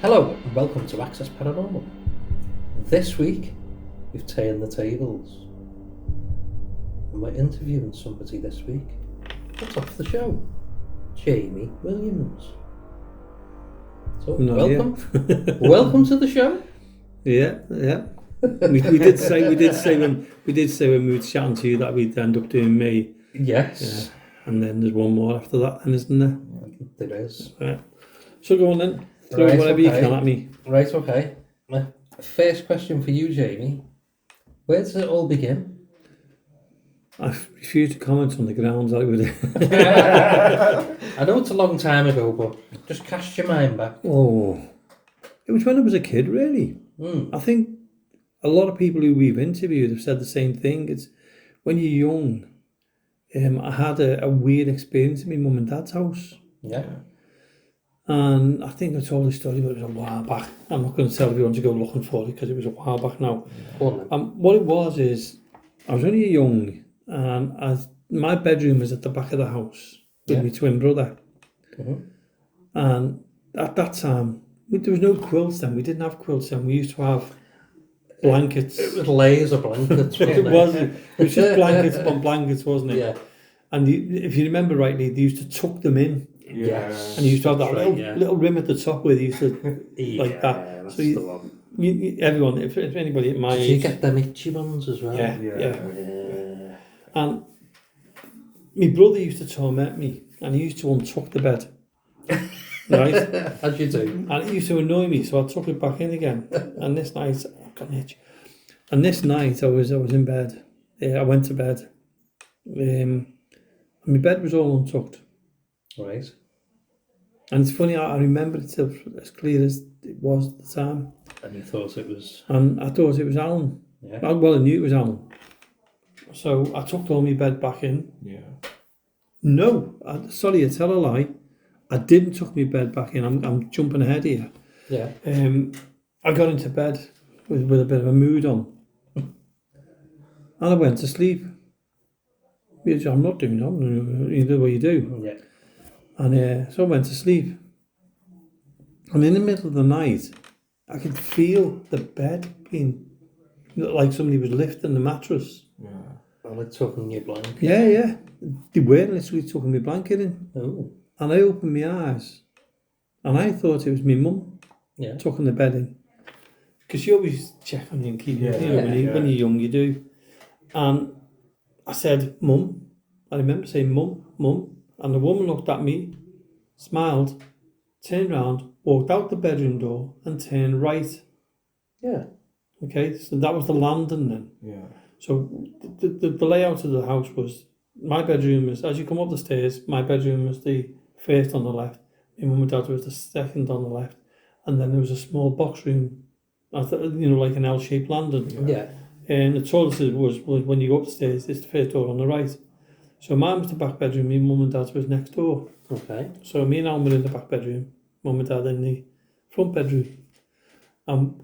Hello and welcome to Access Paranormal. This week we've turned the tables and we're interviewing somebody this week. What's off the show? Jamie Williams. So welcome, welcome to the show. Yeah. We did say when we were chatting to you that we'd end up doing me. Yes. Yeah. And then there's one more after that, then, isn't there? There is. Yeah. So go on then. Throw Right, whatever you can at me. Right, okay. My first question for you, Jamie. Where does it all begin? I refuse to comment on the grounds that would. I know it's a long time ago, but just cast your mind back. Oh, it was when I was a kid, really. I think a lot of people who we've interviewed have said the same thing. It's when you're young. I had a weird experience in my mum and dad's house. Yeah. And I think I told the story, but it was a while back. I'm not going to tell everyone to go looking for it because it was a while back now. What it was is, I was only young, and my bedroom was at the back of the house with my twin brother. Mm-hmm. And at that time, there was no quilts then. We didn't have quilts then. We used to have blankets. It was layers of blankets. It was just blankets upon blankets, wasn't it? Yeah. And if you remember rightly, they used to tuck them in. Yes. And you used to have that little rim at the top where they used to like that. That's So the one. everyone, if anybody at my age, you get them itchy ones as well. Yeah. And my brother used to torment me, and he used to untuck the bed. Right? As you do. And it used to annoy me, so I tuck it back in again. And this night, I've got an itch. And this night, I was in bed. I went to bed. And my bed was all untucked. Right. And it's funny, I remember it as clear as it was at the time. And you thought it was... And I thought it was Alan. Yeah. Well, I knew it was Alan. So I tucked all my bed back in. Yeah. No, sorry, I tell a lie. I didn't tuck my bed back in. I'm jumping ahead here. Yeah. I got into bed with a bit of a mood on. And I went to sleep. I'm not doing that. You do what you do. Yeah. And so I went to sleep. And in the middle of the night, I could feel the bed being like somebody was lifting the mattress. Yeah. Well, it's tucking your blanket. Yeah. They were literally tucking my blanket in. Oh. And I opened my eyes. And I thought it was my mum tucking the bed in. Because you always check on you and keep it. When you're young, you do. And I said, Mum. I remember saying, Mum. And the woman looked at me, smiled, turned round, walked out the bedroom door and turned right. Yeah. Okay, so that was the landing then. Yeah. So the layout of the house was, my bedroom was, as you come up the stairs, my bedroom was the first on the left, my mum and dad was the second on the left, and then there was a small box room, like an L-shaped landing. Yeah. And the toilet was when you go up the stairs, it's the first door on the right. So mine was the back bedroom, my mum and dad's was next door. Okay. So me and Alan were in the back bedroom, mum and dad in the front bedroom.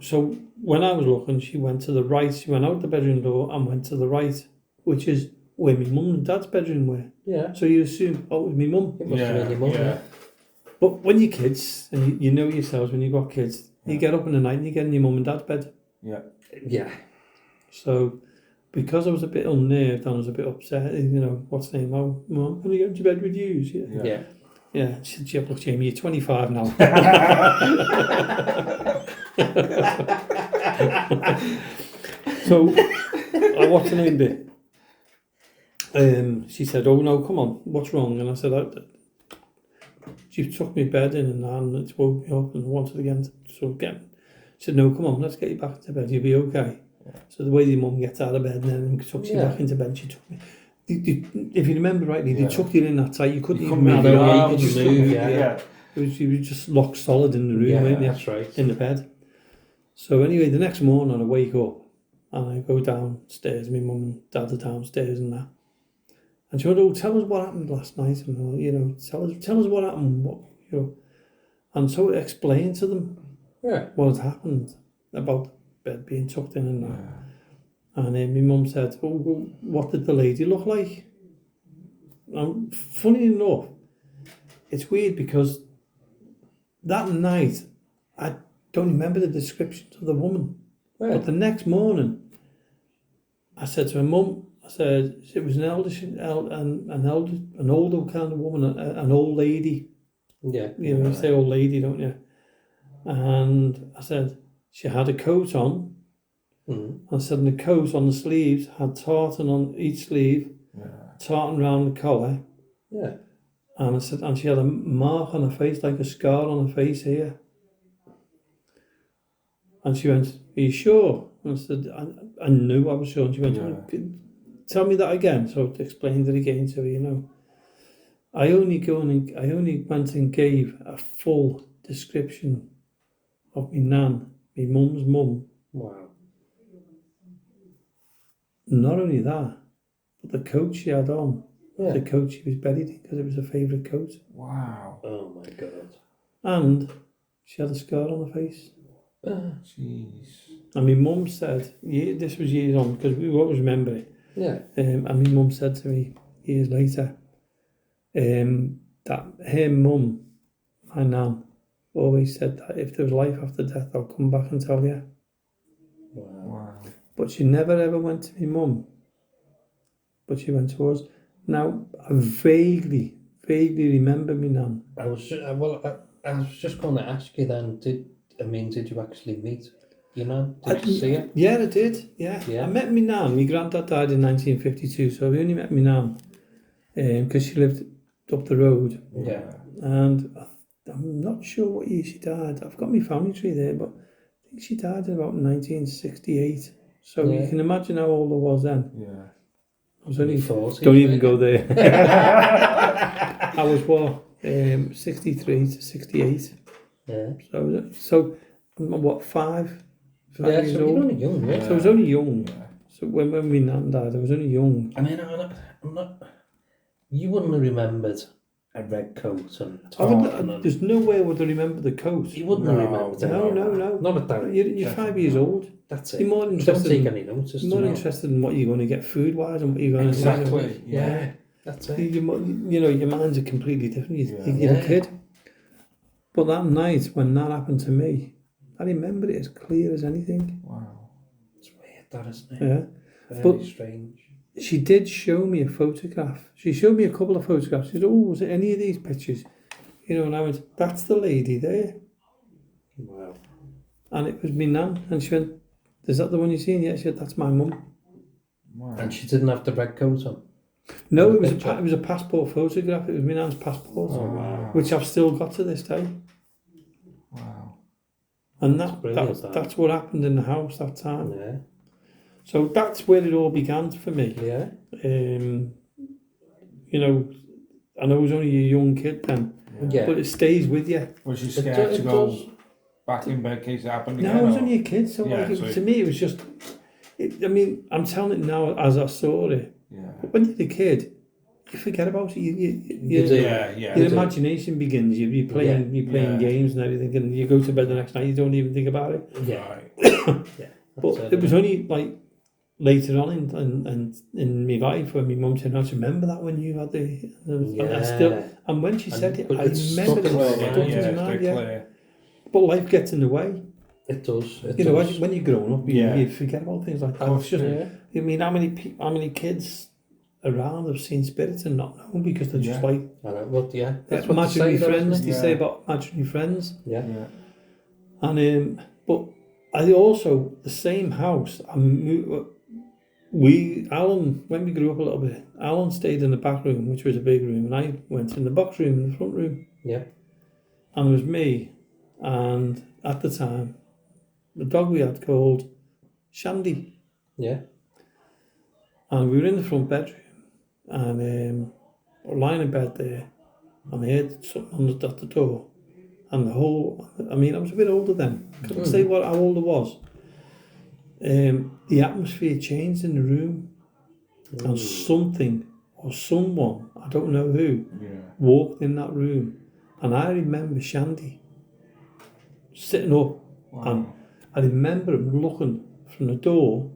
So when I was looking, she went to the right, she went out the bedroom door and went to the right, which is where my mum and dad's bedroom were. Yeah. So you assume, it was my mum. It must have been your mum. Yeah. But when you're kids, and you know yourselves when you've got kids, you get up in the night and you get in your mum and dad's bed. Yeah. Yeah. So... because I was a bit unnerved and I was a bit upset, what's the name? Oh, Mum, can I get into bed with you? Yeah. She said, yeah, look, Jamie, you're 25 now. So, what's the name bit? She said, oh, no, come on, what's wrong? And I said, she took me bed in and it woke me up and wanted again. So, she said, no, come on, let's get you back into bed, you'll be okay. So the way your mum gets out of bed and then tucks you back into bed, she took me. If you remember rightly, they took you in that tight. You couldn't even move your arms. You were just locked solid in the room, weren't you? That's right. In the bed. So anyway, the next morning I wake up and I go downstairs. My mum and dad are downstairs and that. And she went, oh, tell us what happened last night. And tell us what happened. And so I explained to them what had happened about bed being tucked in and that. And then my mum said, oh, well, what did the lady look like? And funny enough, it's weird because that night I don't remember the descriptions of the woman. Right. But the next morning, I said to my mum, I said, it was an older kind of woman, an old lady. Yeah. You know, you say old lady, don't you? And I said, she had a coat on. I said, and the coat on the sleeves had tartan on each sleeve, tartan round the collar. Yeah. And I said, and she had a mark on her face, like a scar on her face here. And she went, are you sure? And I said, I knew I was sure. And she went, tell me that again. So I explained it again to her, you know. I only went and gave a full description of my nan, my mum's mum. Wow. Not only that, but the coat she had on, the coat she was buried in, because it was her favourite coat. Wow. Oh my God. And she had a scar on her face. Jeez. And my mum said, this was years on, because we always remember it. Yeah. And my mum said to me years later, that her mum, my nan, always said that if there was life after death, I'll come back and tell you. Wow. But she never ever went to my mum. But she went to us. Now, I vaguely remember me nan. I was just going to ask you then, did you actually meet your nan? Did you see her? Yeah, I did, yeah. I met my nan. My granddad died in 1952, so I only met my nan because she lived up the road. Yeah. And I'm not sure what year she died. I've got my family tree there, but I think she died in about 1968. So you can imagine how old I was then. Yeah. I was only 40. Don't even go there. I was what? 63 to 68. Yeah. So I'm what, five years so old? you're only young, yeah. So I was only young. Yeah. So when my nan died, I was only young. I mean, I'm not. You wouldn't have remembered a red coat and tartan. There's no way I would have remembered the coat. You wouldn't have remembered it. No. Not at that. You're 5 years old. That's it. You're more interested. Don't take any notice. You're more interested in what you're going to get food wise and what you're going to do. Exactly. Yeah. That's it. You know, your minds are completely different. You're a kid. But that night when that happened to me, I remember it as clear as anything. Wow. It's weird, that, isn't it? Yeah. Very strange. She did show me a photograph. She showed me a couple of photographs. She said, oh, was it any of these pictures? You know, and I went, that's the lady there. Wow. And it was me nan. And she went, is that the one you've seen? Yeah, she said, that's my mum. Wow. And she didn't have the red coat on? No, it was a passport photograph. It was my nan's passport, which I've still got to this day. Wow. And that's what happened in the house that time. Yeah. So that's where it all began for me. Yeah. You know, I know I was only a young kid then, but it stays with you. Was you scared to go back in bed in case it happened again? No, I was only a kid, so to me it was just... I'm telling it now as I saw it. Yeah. But when you're a kid, you forget about it. Your imagination begins. You're playing games and everything, and you go to bed the next night. You don't even think about it. Yeah. But it was only like later on in my life when my mum said, "I remember that when you had the." And when she said it, I remember it. But life gets in the way. It does. When you're growing up, you forget about things like that. It's just, I mean, how many kids around have seen spirits and not known because they're just like... I know, well, that's what imaginary friends, they say about imaginary friends. Yeah. And, but I also, the same house, Alan, when we grew up a little bit, Alan stayed in the back room, which was a big room, and I went in the box room, in the front room. Yeah. And it was me, and at the time, the dog we had called Shandy. Yeah. And we were in the front bedroom and we were lying in bed there and I heard something at the door and I was a bit older then. Couldn't say how old I was. The atmosphere changed in the room and something or someone, I don't know who, walked in that room. And I remember Shandy sitting up and I remember him looking from the door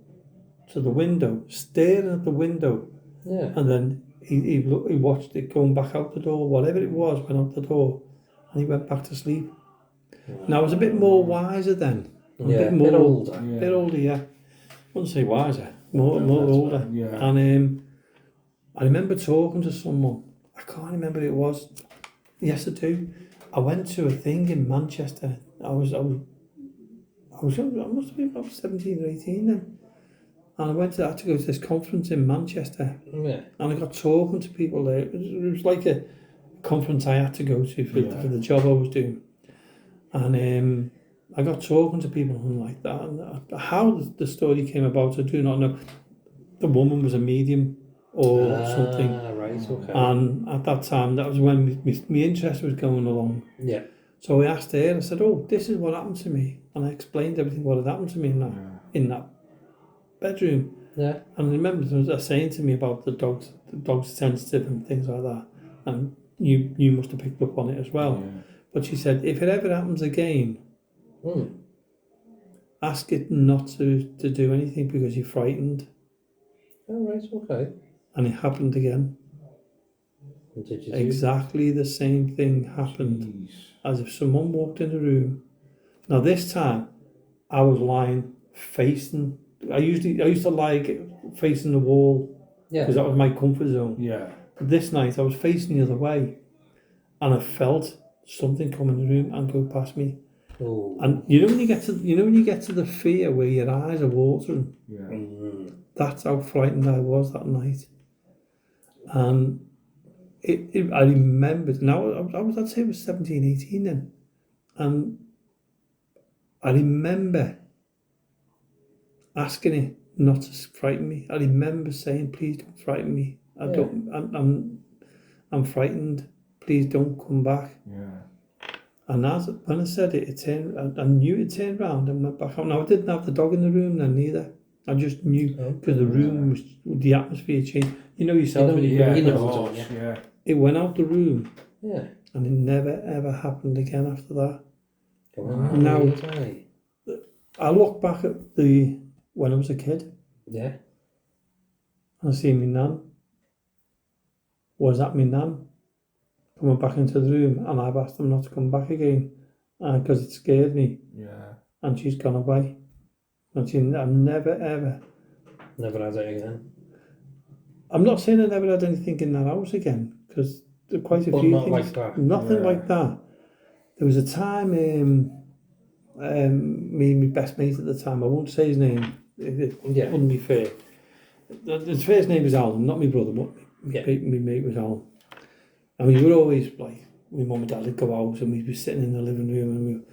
to the window, staring at the window, and then he watched it going back out the door, whatever it was, went out the door, and he went back to sleep. Now I was a bit more wiser then. Yeah, a bit older. Yeah. Bit older, yeah. Wouldn't say wiser, more that's older. fine. Yeah. And I remember talking to someone. I can't remember who it was. Yes, I do. I went to a thing in Manchester. I must have been about 17 or 18 then. And I had to go to this conference in Manchester. Yeah. And I got talking to people there. It was like a conference I had to go to for the job I was doing. And I got talking to people and like that. And how the story came about, I do not know. The woman was a medium or something. Right, okay. And at that time, that was when my interest was going along. Yeah. So I asked her, I said, oh, this is what happened to me. And I explained everything what had happened to me in that bedroom. Yeah. And I remember her saying to me about the dog's sensitive and things like that. And you must have picked up on it as well. Yeah. But she said, if it ever happens again, ask it not to do anything because you're frightened. Oh, right, okay. And it happened again. And did you Exactly the same thing happened. As if someone walked in the room. Now this time, I was lying facing. I used to lie facing the wall because that was my comfort zone. Yeah. But this night I was facing the other way, and I felt something come in the room and go past me. Oh. And you know when you get to the fear where your eyes are watering. Yeah. That's how frightened I was that night. And I remembered. Now I'd say I was 17, 18 then, and I remember asking it not to frighten me. I remember saying, "Please don't frighten me. I'm frightened. Please don't come back." Yeah. And when I said it, it turned. I knew it turned round and went back out. Now I didn't have the dog in the room then neither. I just knew because the room was the atmosphere changed. You know yourself when you know, yeah. It went out the room. Yeah. And it never ever happened again after that. Now, I look back at when I was a kid. Yeah. I see my nan. Was that my nan? Coming back into the room, and I've asked them not to come back again because it scared me. Yeah. And she's gone away. And I've never ever. Never had it again. I'm not saying I never had anything in that house again because there are quite a few things. Like that. Nothing like that. There was a time, me and my best mate at the time, I won't say his name, it wouldn't be fair. His first name was Alan, not my brother, but my mate was Alan. And we were always like, my mum and dad would go out and we'd be sitting in the living room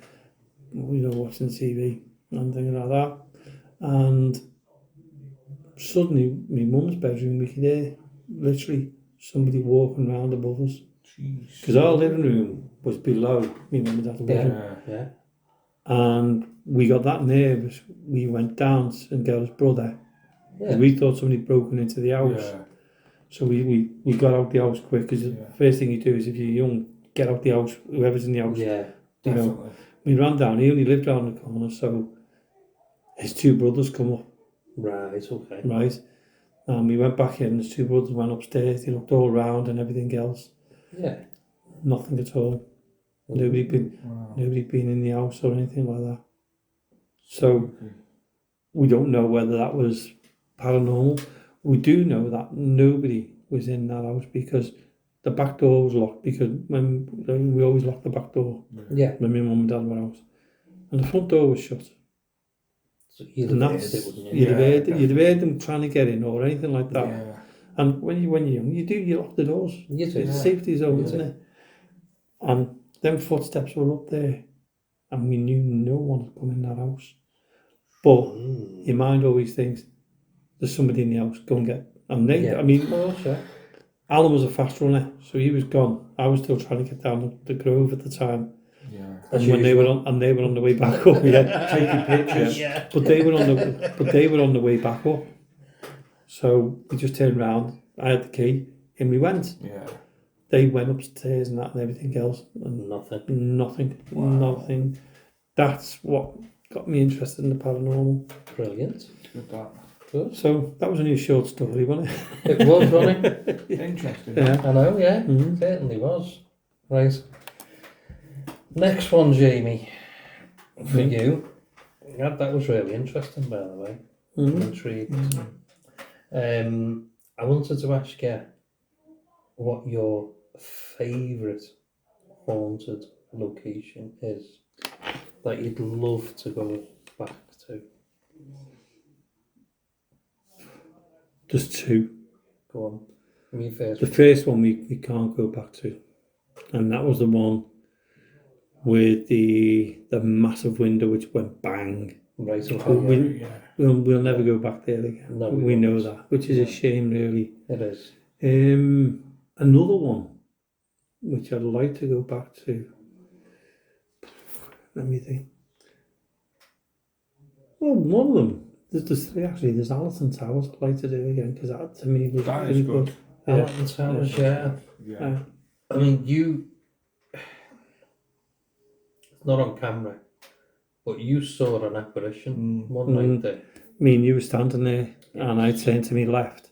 and we were watching TV and things like that. And suddenly, my mum's bedroom, we could hear literally somebody walking around above us. Because our living room was below my mum and dad's bedroom. Yeah. And we got that nervous. We went down and got his brother. Yeah. We thought somebody had broken into the house. Yeah. So we got out the house quick because the first thing you do is if you're young, get out the house, whoever's in the house. Yeah, you know. We ran down, he only lived around the corner, so his two brothers come up. Right, okay. Right. And we went back in, his two brothers went upstairs, they looked all round and everything else. Yeah. Nothing at all. Nobody been in the house or anything like that. So we don't know whether that was paranormal. We do know that nobody was in that house because the back door was locked because when we always lock the back door. Yeah. When my mum and dad were out. And the front door was shut. So you'd have heard it, wouldn't you? You'd have heard them trying to get in or anything like that. Yeah. And when you're young, you lock the doors. You do. It's a safety zone, isn't it? And them footsteps were up there and we knew no one had come in that house. But your mind always thinks there's somebody in the house, go and get. And they, I mean, Alan was a fast runner, so he was gone. I was still trying to get down the Grove at the time. Yeah. And when they were on the way back up, taking pictures. Yeah. But they were on the way back up. So we just turned round. I had the key, and we went. Yeah. They went upstairs and that and everything else. And nothing. That's what got me interested in the paranormal. Brilliant. Good. So that was a new short story, wasn't it? It was, wasn't it? Interesting. Yeah. I know, yeah. It certainly was. Right. Next one, Jamie, for you. That was really interesting, by the way. I'm intrigued. I wanted to ask you what your favourite haunted location is that you'd love to go back to. There's two. Go on. Give me first. The first one we can't go back to, and that was the one with the massive window which went bang. Right, okay. We'll never go back there again. No, we know that, which is a shame, really. It is. Another one which I'd like to go back to. Let me think. Well, one of them. There's three actually. There's Allerton Towers I'd like to do again because that to me was That really is good. Yeah. Allerton Towers, yeah. I mean, it's not on camera, but you saw an apparition one night there. Me and you were standing there, and I turned to my left,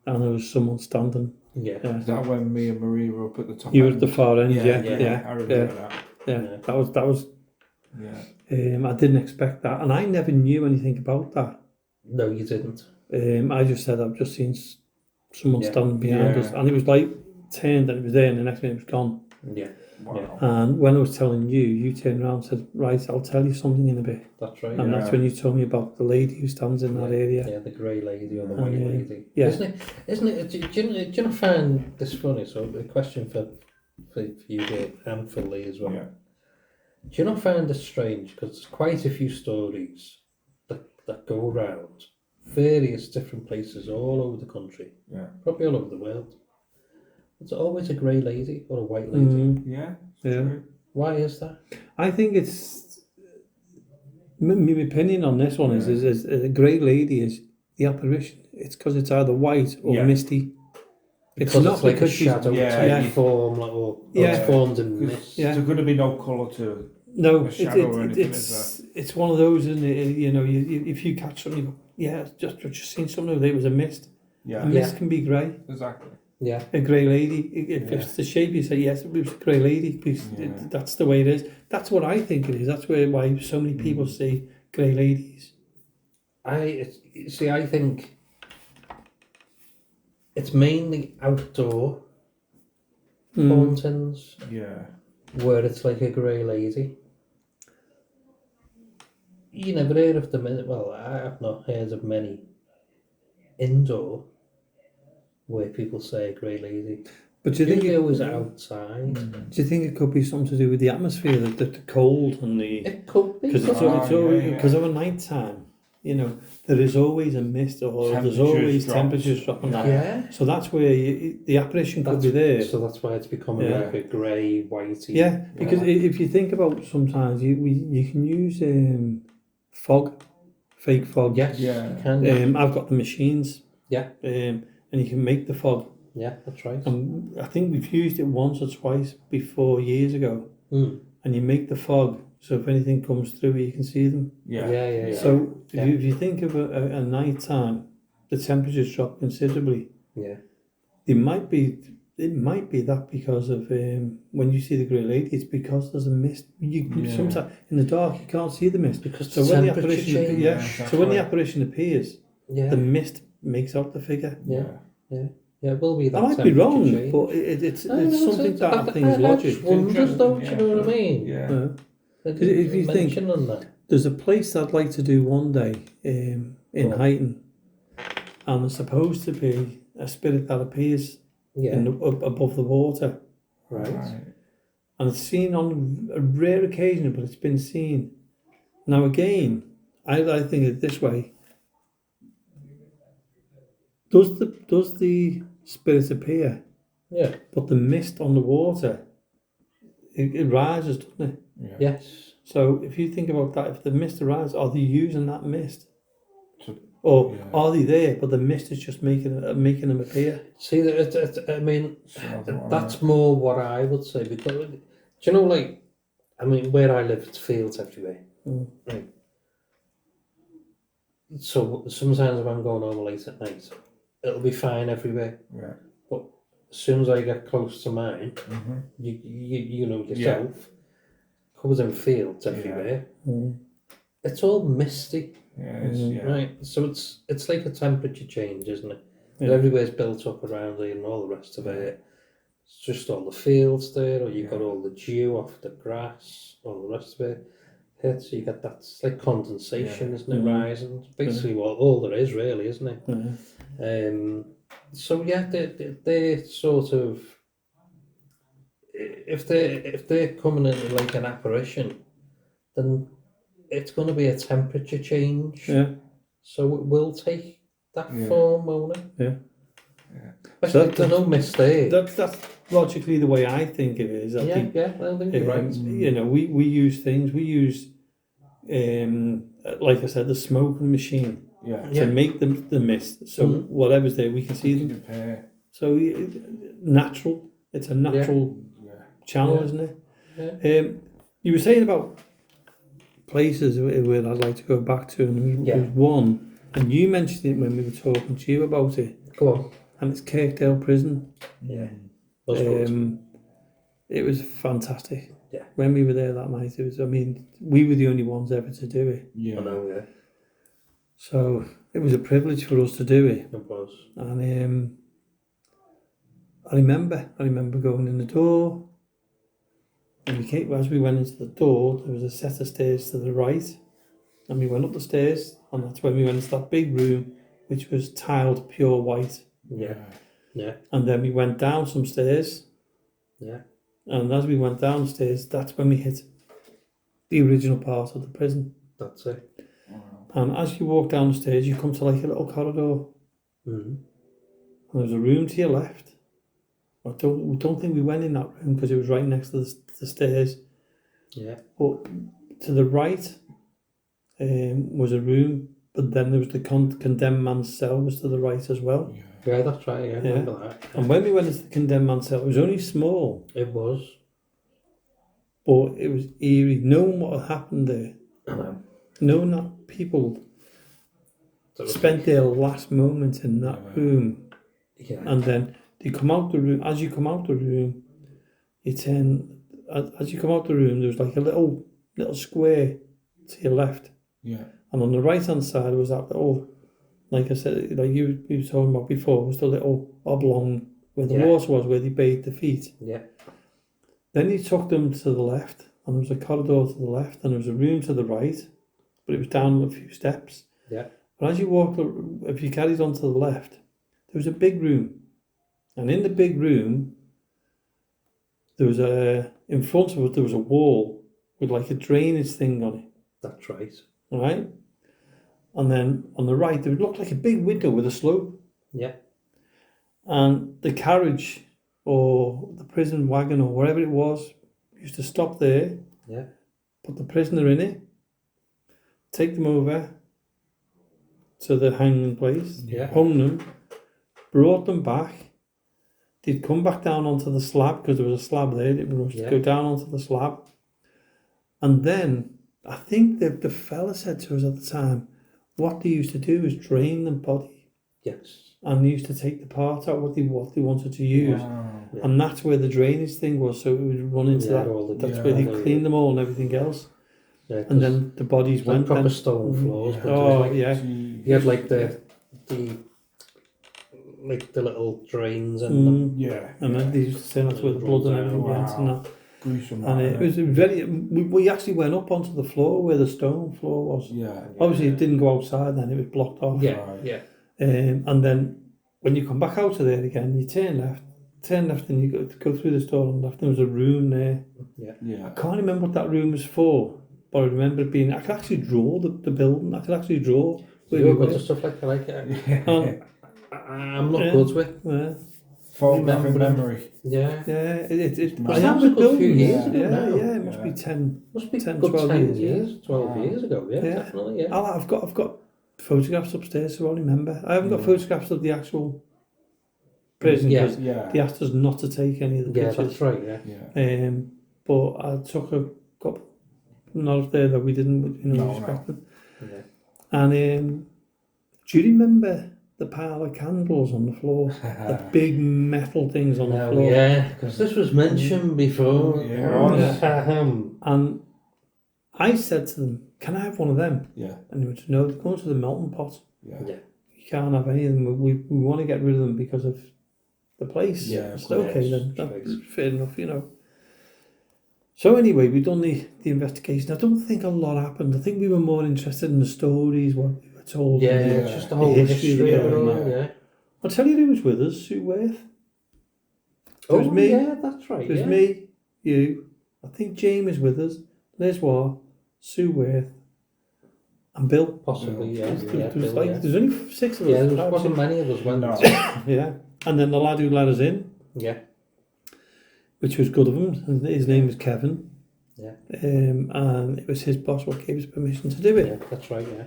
and there was someone standing. Yeah. Is that when me and Marie were up at the top? You were at the far end, yeah. I remember that. Yeah. That was. Yeah. I didn't expect that, and I never knew anything about that. No, you didn't. I just said I've just seen someone standing behind us, and it was like turned and it was there, and the next minute it was gone. Yeah. Wow. And when I was telling you, you turned around and said, "Right, I'll tell you something in a bit." That's right. And that's when you told me about the lady who stands in that area. Yeah, the grey lady or the white lady. Yeah. Isn't it? Do you not find this funny? So a question for you Dave, and for Lee as well. Yeah. Do you not find this strange? Because there's quite a few stories that go around various different places all over the country. Yeah. Probably all over the world. It's always a grey lady or a white lady. Yeah. Yeah. Why is that? I think it's my opinion on this one is a grey lady is the apparition. It's because it's either white or misty. It's Because not it's like because a she's shadow type form, like, or it's formed in mist. Yeah. There's going to be no colour to No, a shadow or anything, is it's one of those, isn't it? You know, if you catch something, you go, yeah, just seen something. There was a mist. Yeah. A mist can be grey. Exactly. Yeah. A grey lady. If it's the shape, you say yes, it was a grey lady because that's the way it is. That's what I think it is. That's why so many people say grey ladies. I think it's mainly outdoor hauntings. Yeah. Where it's like a grey lady. You never heard of them. Well, I have not heard of many indoor where people say a grey lady. But do you think it was outside? Do you think it could be something to do with the atmosphere, the cold and the? It could be. Because it's always because of a night time. You know, there is always a mist or there's always temperatures dropping. Yeah. So that's where the apparition could be there. So that's why it's becoming like a grey, whitey. Yeah, because if you think about sometimes you can use fog, fake fog. Yes, you can. I've got the machines. Yeah. And you can make the fog. Yeah, that's right. I think we've used it once or twice before years ago. And you make the fog. So if anything comes through, you can see them. Yeah. So if you think of a night time, the temperatures drop considerably. Yeah. It might be that because of when you see the grey lady, it's because there's a mist. Sometimes in the dark you can't see the mist because so the when the temperature apparition changes. So when the apparition appears, the mist makes out the figure. Yeah, it will be that. I might be wrong, but it's something that I think is logic. Wonders, though, do you know what I mean? Yeah. Because if you think there's a place I'd like to do one day in Huyton, and there's supposed to be a spirit that appears above the water, right? And it's seen on a rare occasion, but it's been seen. Now again, I think it this way: does the spirit appear? Yeah. But the mist on the water, it rises, doesn't it? Yeah. Yes. So if you think about that, if the mist arises, are they using that mist? Or are they there, but the mist is just making them appear? See, I mean, that's more what I would say. Because, do you know, like, I mean, where I live, it's fields everywhere. Right. So sometimes if I'm going home late at night, it'll be fine everywhere. Yeah. But as soon as I get close to mine, you know yourself, covered in fields everywhere. Mm. It's all misty, Yeah, it's, yeah. right? So it's like a temperature change, isn't it? Yeah. Everywhere's built up around it and all the rest of it. It's just all the fields there, or you've got all the dew off the grass, all the rest of it. So you get that, it's like condensation, isn't it, rising? It's basically what all there is, really, isn't it? So yeah, they're sort of, if they're coming in like an apparition, then it's going to be a temperature change. Yeah. So it will take that form, won't it? Yeah. But there's no mist there. That's logically the way I think it is. I think, I think you're right. You know, we use things. We use, like I said, the smoking machine to make the mist. So whatever's there, we can see them. So natural. It's a natural channel, isn't it? Yeah. You were saying about places where I'd like to go back to, and there was one, and you mentioned it when we were talking to you about it. Go on. And it's Kirkdale Prison. Yeah. It was fantastic. Yeah. When we were there that night, it was, I mean, we were the only ones ever to do it. Yeah. I know, yeah. So it was a privilege for us to do it. It was. And I remember going in the door, and as we went into the door, there was a set of stairs to the right, and we went up the stairs, and that's when we went into that big room, which was tiled pure white. Yeah. Yeah. And then we went down some stairs. Yeah. And as we went downstairs, that's when we hit the original part of the prison. That's it. And as you walk down the stairs, you come to like a little corridor. Mm-hmm. And there's a room to your left. I don't think we went in that room because it was right next to the stairs. Yeah. But to the right was a room, but then there was the condemned man's cell was to the right as well. Yeah, that's right. Yeah, I remember that. And when we went into the condemned man's cell, it was only small. It was. But it was eerie. Knowing what had happened there. I know. Knowing that people spent their last moments in that room. Yeah. And then they come out the room. As you come out the room, as you come out the room, there was like a little square to your left. Yeah. And on the right hand side was that little, like I said, like you were talking about before, was the little oblong where the water was, where they bathed the feet. Yeah. Then you took them to the left, and there was a corridor to the left, and there was a room to the right, but it was down a few steps. Yeah. But as you walked, if you carried on to the left, there was a big room. And in the big room, there was in front of it, there was a wall with like a drainage thing on it. That's right. All right? And then on the right, there looked like a big window with a slope. Yeah. And the carriage or the prison wagon or whatever it was used to stop there. Yeah. Put the prisoner in it. Take them over to the hanging place. Yeah. Hung them. Brought them back. They'd come back down onto the slab because there was a slab there. They would go down onto the slab. And then I think the fella said to us at the time, what they used to do is drain the body. Yes. And they used to take the part out what they wanted to use. Wow. Yeah. And that's where the drainage thing was, so it would run into that. That's where they cleaned them all and everything else. Yeah, and then the bodies went proper then. stone floors. Yeah. But you had like the little drains and and then they used to say that's where the blood and everything went and that. Gruesome. And it was very. We actually went up onto the floor where the stone floor was. Yeah. Obviously, it didn't go outside then; it was blocked off. Yeah. Yeah. And then when you come back out of there again, you turn left, and you go through this door on the left. There was a room there. Yeah. Yeah. I can't remember what that room was for, but I remember it being. I could actually draw the building. I could actually draw. You're good at stuff like that. I like it. I'm not good with. Yeah. Photographic memory. Yeah. Yeah. It I was a good few years ago. Yeah. It must be 10. Must be 10, good 12 10 years. 12 years ago. Yeah. Definitely. Yeah. I've got photographs upstairs, so I remember. I haven't got photographs of the actual prison because they asked us not to take any of the pictures. Yeah, that's right. Yeah. But I took a couple not there that we didn't respect them. Yeah. And do you remember the pile of candles on the floor? The big metal things on the floor. Yeah, because this was mentioned before. And I said to them, "Can I have one of them?" Yeah. And they went, "No, they're going to the melting pot. Yeah. Yeah. You can't have any of them. We want to get rid of them because of the place." Yeah, I said, of "Okay, course. then that's Space. fair enough, you know." So anyway, we've done the investigation. I don't think a lot happened. I think we were more interested in the stories, what we were told. Yeah, and it's just the whole history history of of it it all, all, yeah. I'll tell you who was with us, Sue Worth. It was Oh, me. yeah, that's right, It was yeah. me, you, I think Jamie was with us, Liz War, Sue Worth, and Bill. Possibly, yeah. There Bill, was like, yeah. there's only 6 of us. Yeah, there five, wasn't six. many of us, went No. Yeah. And then the lad who let us in, Yeah, which was good of him, and his name was Kevin. yeah. And it was his boss what gave us permission to do it. Yeah, that's right, yeah.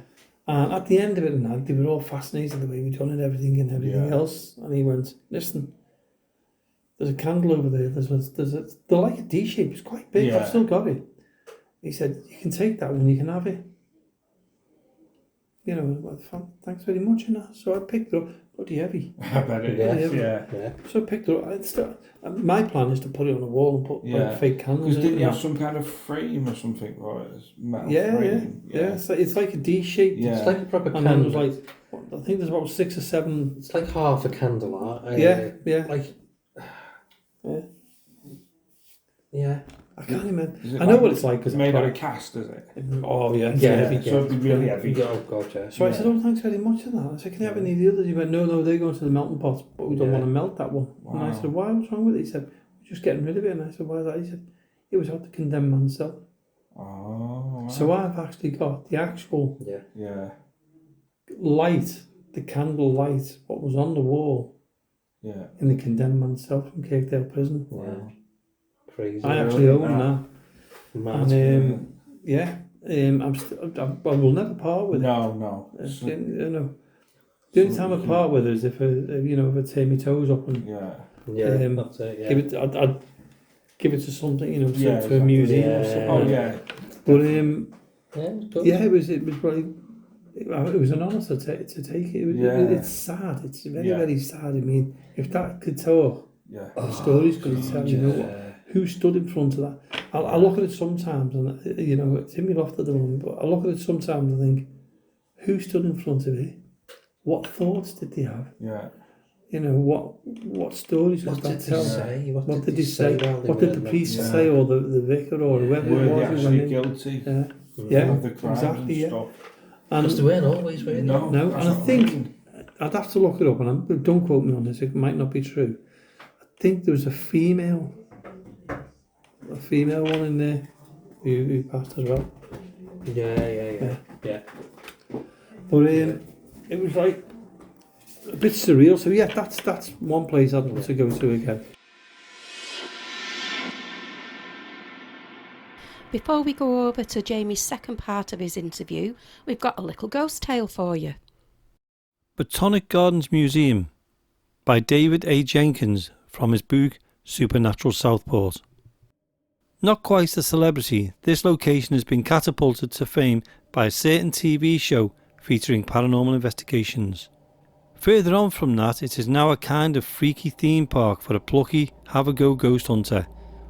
And at the end of it, and that, they were all fascinated the way we'd done it, everything and everything Yeah. else. And he went, "Listen, there's a candle over there. They're like a D shape. It's quite big. Yeah. I've still got it." He said, "You can take that one. You can have it." You know, well, thanks very much. And that. So I picked it up. Bloody heavy. I bet it Yeah. is, yeah. Yeah. So I picked it up. My plan is to put it on a wall and put Yeah. like fake candles Because in didn't it. you have some kind of frame or something, right? Metal Yeah, frame. yeah. It's like a D shape. Yeah. It's like a proper And then candle. there's like, I think there's about 6 or 7. It's like half a candle art. Yeah. Like, Yeah. yeah. I can't remember. Is it I know what it's like because It's made out of cast, is it? Oh yeah, it's Yeah, heavy. yeah. So it'd be really heavy. Yeah, oh god, yeah. So I said, "Oh, thanks very much for that." I said, "Can you have any of the others?" He went, No, they're going to the melting pot, but we don't Yeah. want to melt that one." And I Wow. said, "Why? What's wrong with it?" He said, "We're just getting rid of it." And I said, "Why is that?" He said, "It was out to condemn myself." Oh, wow. So I've actually got the actual Yeah. Yeah, light, the candle light, what was on the wall yeah. in the condemned man cell from Kirkdale Prison. Wow. Crazy. I actually own Yeah. that. Mad. And I will never part with it. No. You know, the only time I part with it is if I tear my toes up and Yeah. Yeah, um, that's it, yeah. give it. I'd give it to something, Yeah, to a exactly. museum or Yeah. something. Oh, yeah. But Yeah, it was good. yeah, it was really. It was an honour to take it. It's sad. It's very, Yeah. very sad. I mean, if that could talk, Yeah. the stories could tell. You know Yeah. who stood in front of that. I look at it sometimes, and it's in me loft at the moment. But I look at it sometimes and think, who stood in front of it? What thoughts did they have? Yeah. You know, what stories What could that did they tell? say? What did they say? while they What did were the in priest Yeah. say, or the vicar, or whoever Were it they was who actually went in? guilty Yeah, of the crimes exactly, and yeah. stuff? Because they And weren't always, were they? No, No, that's and I what think- mean. I'd have to look it up, and don't quote me on this, it might not be true. I think there was a female one in there who passed as well. Yeah. But it was like a bit surreal. So yeah, that's one place I'd love to go to again. Before we go over to Jamie's second part of his interview, we've got a little ghost tale for you. Botanic Gardens Museum by David Jenkins from his book Supernatural Southport. Not quite a celebrity, this location has been catapulted to fame by a certain TV show featuring paranormal investigations. Further on from that, it is now a kind of freaky theme park for a plucky, have-a-go ghost hunter,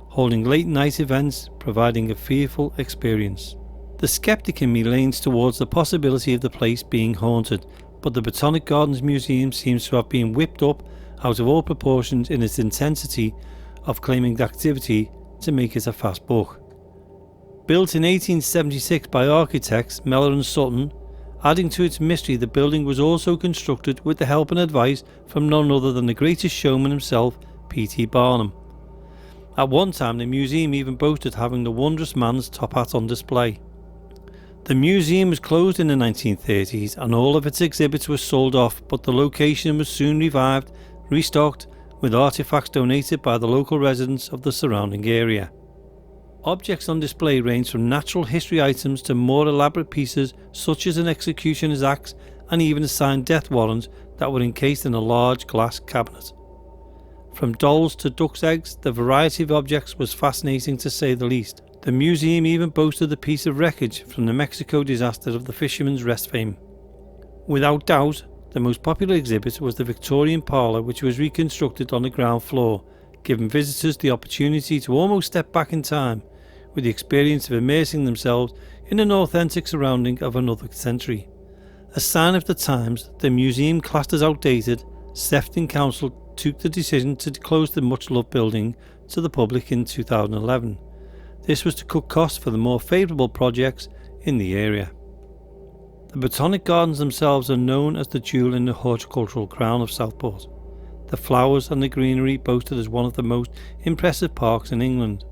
holding late night events, providing a fearful experience. The skeptic in me leans towards the possibility of the place being haunted, but the Botanic Gardens Museum seems to have been whipped up out of all proportions in its intensity of claiming the activity to make it a fast buck. Built in 1876 by architects Mellor and Sutton, adding to its mystery, the building was also constructed with the help and advice from none other than the greatest showman himself, P.T. Barnum. At one time, the museum even boasted having the wondrous man's top hat on display. The museum was closed in the 1930s and all of its exhibits were sold off, but the location was soon revived, restocked, with artefacts donated by the local residents of the surrounding area. Objects on display range from natural history items to more elaborate pieces such as an executioner's axe and even a signed death warrant that were encased in a large glass cabinet. From dolls to duck's eggs, the variety of objects was fascinating to say the least. The museum even boasted a piece of wreckage from the Mexico disaster of the Fisherman's Rest fame. Without doubt, the most popular exhibit was the Victorian parlour, which was reconstructed on the ground floor, giving visitors the opportunity to almost step back in time, with the experience of immersing themselves in an authentic surrounding of another century. A sign of the times, the museum classed as outdated, Sefton Council took the decision to close the much-loved building to the public in 2011. This was to cut costs for the more favourable projects in the area. The Botanic Gardens themselves are known as the jewel in the horticultural crown of Southport. The flowers and the greenery boasted as one of the most impressive parks in England.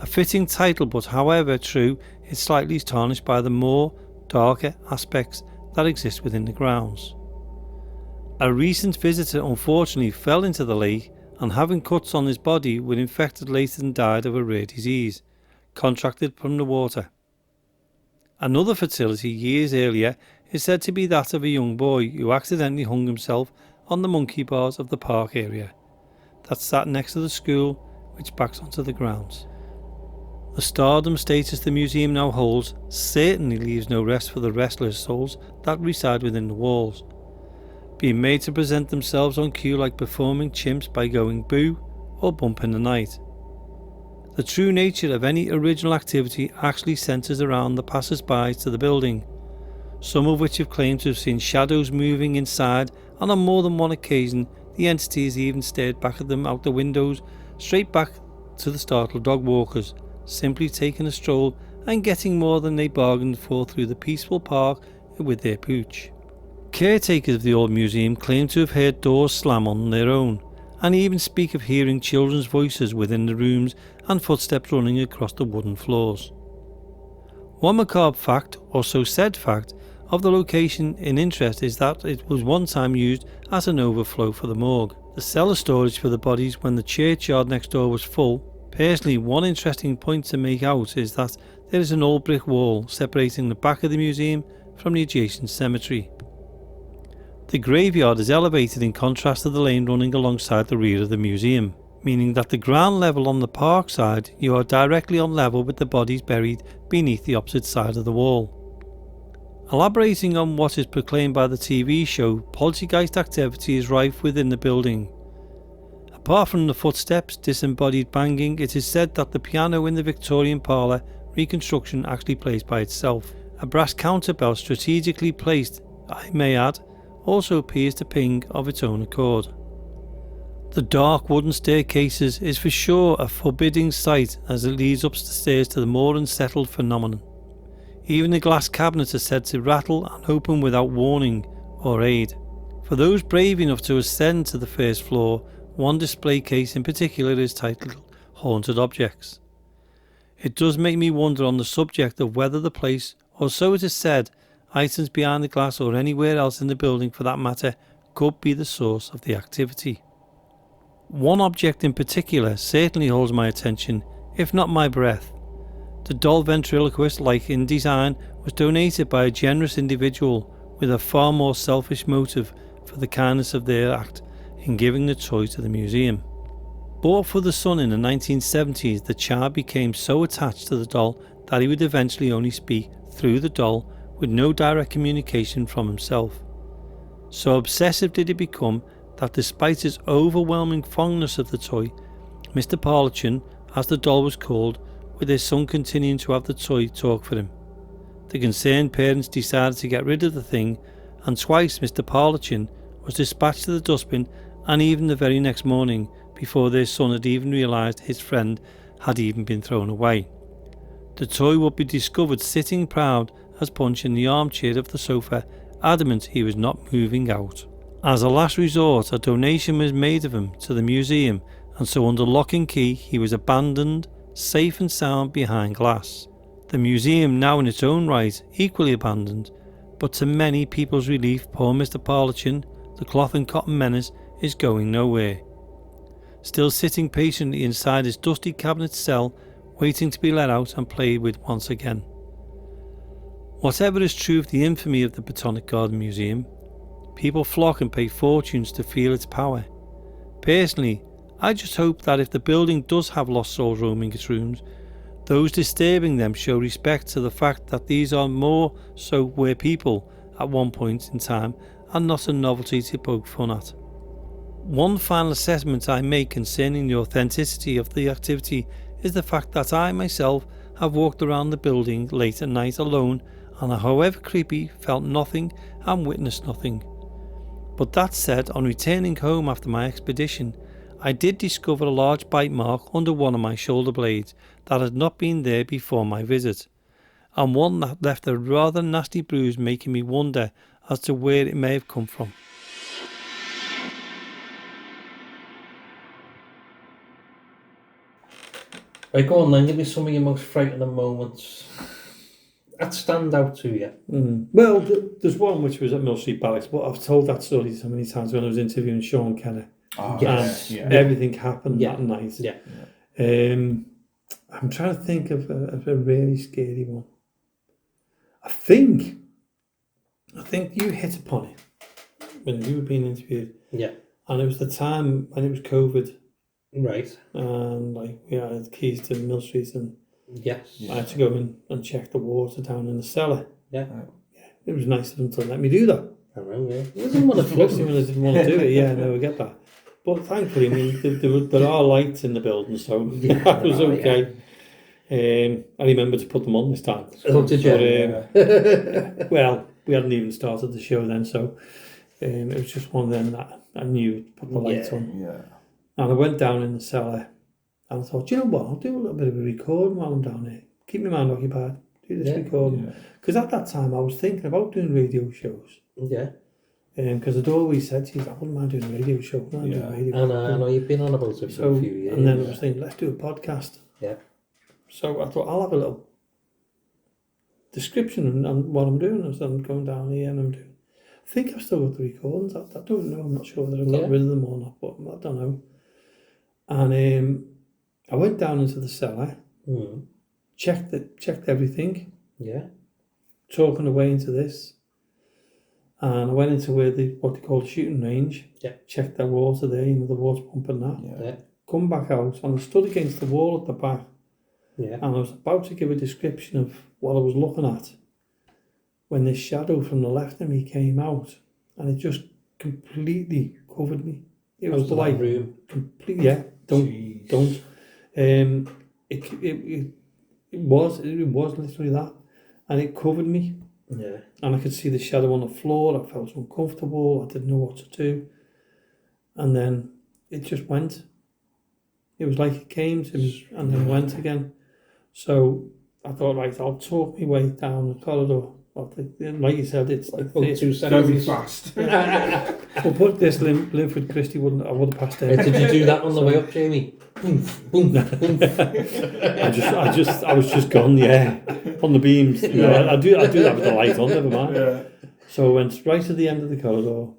A fitting title, but however true, it's slightly tarnished by the more darker aspects that exist within the grounds. A recent visitor unfortunately fell into the lake and, having cuts on his body, were infected later and died of a rare disease contracted from the water. Another fatality years earlier is said to be that of a young boy who accidentally hung himself on the monkey bars of the park area that sat next to the school which backs onto the grounds. The stardom status the museum now holds certainly leaves no rest for the restless souls that reside within the walls, being made to present themselves on cue like performing chimps by going boo or bump in the night. The true nature of any original activity actually centres around the passers-by to the building, some of which have claimed to have seen shadows moving inside, and on more than one occasion the entity has even stared back at them out the windows, straight back to the startled dog walkers, simply taking a stroll and getting more than they bargained for through the peaceful park with their pooch. Caretakers of the old museum claim to have heard doors slam on their own, and even speak of hearing children's voices within the rooms and footsteps running across the wooden floors. One macabre fact, or so said fact, of the location in interest is that it was one time used as an overflow for the morgue, the cellar storage for the bodies when the churchyard next door was full. Personally, one interesting point to make out is that there is an old brick wall separating the back of the museum from the adjacent cemetery. The graveyard is elevated in contrast to the lane running alongside the rear of the museum, meaning that the ground level on the park side you are directly on level with the bodies buried beneath the opposite side of the wall. Elaborating on what is proclaimed by the TV show, poltergeist activity is rife within the building. Apart from the footsteps, disembodied banging, it is said that the piano in the Victorian parlour reconstruction actually plays by itself. A brass counterbell strategically placed, I may add, also appears to ping of its own accord. The dark wooden staircases is for sure a forbidding sight as it leads up the stairs to the more unsettled phenomenon. Even the glass cabinets are said to rattle and open without warning or aid. For those brave enough to ascend to the first floor, one display case in particular is titled Haunted Objects. It does make me wonder on the subject of whether the place, or so it is said, items behind the glass or anywhere else in the building for that matter, could be the source of the activity. One object in particular certainly holds my attention, if not my breath. The doll ventriloquist, like in design, was donated by a generous individual with a far more selfish motive for the kindness of their act in giving the toy to the museum. Bought for the son in the 1970s, the child became so attached to the doll that he would eventually only speak through the doll with no direct communication from himself. So obsessive did he become that despite his overwhelming fondness of the toy, Mr. Parlichin, as the doll was called, with his son continuing to have the toy talk for him. The concerned parents decided to get rid of the thing, and twice Mr. Parlichin was dispatched to the dustbin, and even the very next morning, before their son had even realised his friend had even been thrown away. The toy would be discovered sitting proud as Punch in the armchair of the sofa, adamant he was not moving out. As a last resort, a donation was made of him to the museum, and so under lock and key he was abandoned, safe and sound behind glass. The museum, now in its own right, equally abandoned, but to many people's relief, poor Mr. Parlichin, the cloth and cotton menace, is going nowhere. Still sitting patiently inside his dusty cabinet cell, waiting to be let out and played with once again. Whatever is true of the infamy of the Botanic Garden Museum, people flock and pay fortunes to feel its power. Personally, I just hope that if the building does have lost souls roaming its rooms, those disturbing them show respect to the fact that these are more so were people at one point in time and not a novelty to poke fun at. One final assessment I make concerning the authenticity of the activity is the fact that I myself I've walked around the building late at night alone, and however creepy, felt nothing and witnessed nothing. But that said, on returning home after my expedition, I did discover a large bite mark under one of my shoulder blades that had not been there before my visit, and one that left a rather nasty bruise, making me wonder as to where it may have come from. Right, go on then, give me some of your most frightening moments that stand out to you. Well, there's one which was at Mill Street Barracks, but I've told that story so many times when I was interviewing Sean Kenner. Oh, Yes. yeah. Everything happened that night. Yeah. I'm trying to think of a really scary one. I think you hit upon it when you were being interviewed. Yeah. And it was the time when it was COVID, Right. and like we had keys to Mill Street, and Yes. I had to go in and check the water down in the cellar. Yeah. It was nice of them to let me do that. I know, yeah. It doesn't want to Especially when I didn't want to do it. Yeah, no, I get that. But thankfully, I mean, there are lights in the building, so that was okay. I remember to put them on this time. Oh, did you? But, well, we hadn't even started the show then, so it was just one of them that I knew to put the lights on. Yeah. And I went down in the cellar, and I thought, do you know what? I'll do a little bit of a recording while I'm down here. Keep my mind occupied. Do this recording. Because at that time, I was thinking about doing radio shows. Yeah. Because I'd always said to you, I wouldn't mind doing a radio show. I know you've been on about it for a few years. And then I was thinking, let's do a podcast. Yeah. So I thought, I'll have a little description on what I'm doing as I'm going down here, and I'm doing. I think I've still got the recordings. I don't know. I'm not sure whether I've got rid of them or not, but I don't know. And I went down into the cellar, checked everything. Yeah. Talking away into this. And I went into what they call the shooting range. Yeah. Checked the water there, the water pump and that. Yeah. Come back out, and I stood against the wall at the back. Yeah. And I was about to give a description of what I was looking at when this shadow from the left of me came out, and it just completely covered me. It was like room. Completely. Yeah. Don't. It was literally that, and it covered me. Yeah. And I could see the shadow on the floor. I felt uncomfortable. I didn't know what to do. And then it just went. It was like it came to me and then went again. So I thought, right, I'll talk my way down the corridor. Like you said, it's like 2 seconds. Very fast. We'll put this Linford Christie I would have passed there. Did you do that on the way up, Jamie? Boom, boom, boom. I was just gone, on the beams. I do that with the light on, never mind. Yeah. So I went right to the end of the corridor,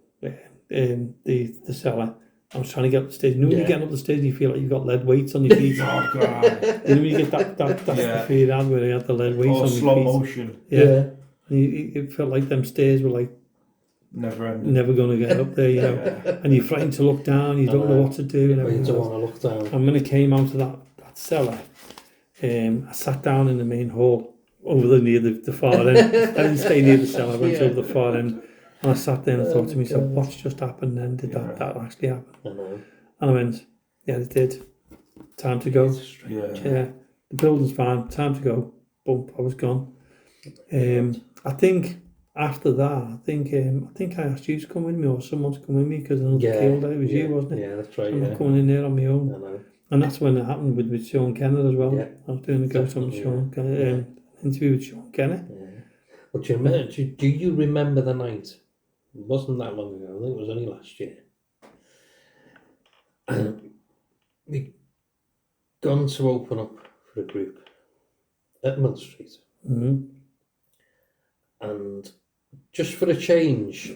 the cellar. I was trying to get up the stairs. You know when you're getting up the stairs and you feel like you've got lead weights on your feet? Oh, God. You know when you get that's the fear I had where I had the lead weights on your feet. Slow motion. Yeah. It felt like them stairs were like never going to get up there, And you're frightened to look down, you don't know what to do. And you don't want to look down. And when I came out of that cellar, I sat down in the main hall over near the far end. I didn't stay near the cellar, I went over the far end. And I sat there and I thought to myself, what's just happened then? Did that actually happen? I know. And I went, yeah, it did. Time to go. Yeah. The building's fine. Time to go. Bump. I was gone. I think after that, I think I asked you to come with me, or someone to come with me, because another killed it. It was you, wasn't it? Yeah, that's right. I'm coming in there on my own. I know. And that's when it happened with Sean Kenner as well. Yeah. I was doing a ghost on Sean Kenner, interview with Sean Kenner. Yeah. But do you remember the night? It wasn't that long ago. I think it was only last year. And we'd gone to open up for a group at Mill Street. Mm-hmm. And just for a change,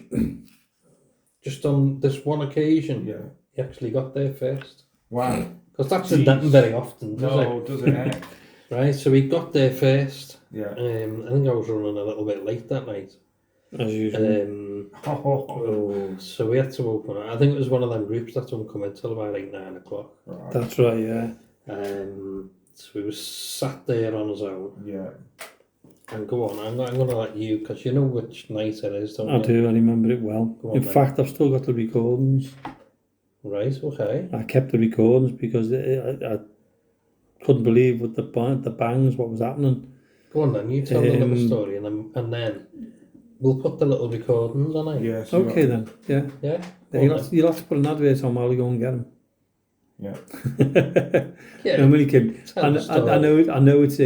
just on this one occasion, he actually got there first. Wow. Because that's not happening very often, does it? Right, so he got there first. Yeah. I think I was running a little bit late that night. As usual. So we had to open it. I think it was one of them groups that don't come in till about 9 o'clock. Right. That's right, yeah. So we were sat there on his own. Yeah. And go on, I'm going to let you, because you know which night it is, don't you? I do, I remember it well. In fact, I've still got the recordings. Right, okay. I kept the recordings because I couldn't believe with the bangs, what was happening. Go on then, you tell the little story and then we'll put the little recordings on it. Yes. Okay then, yeah. Yeah? You'll have to put an advert on while you go and get them. Yeah. Yeah. I'm only kidding. Tell the story. I know it's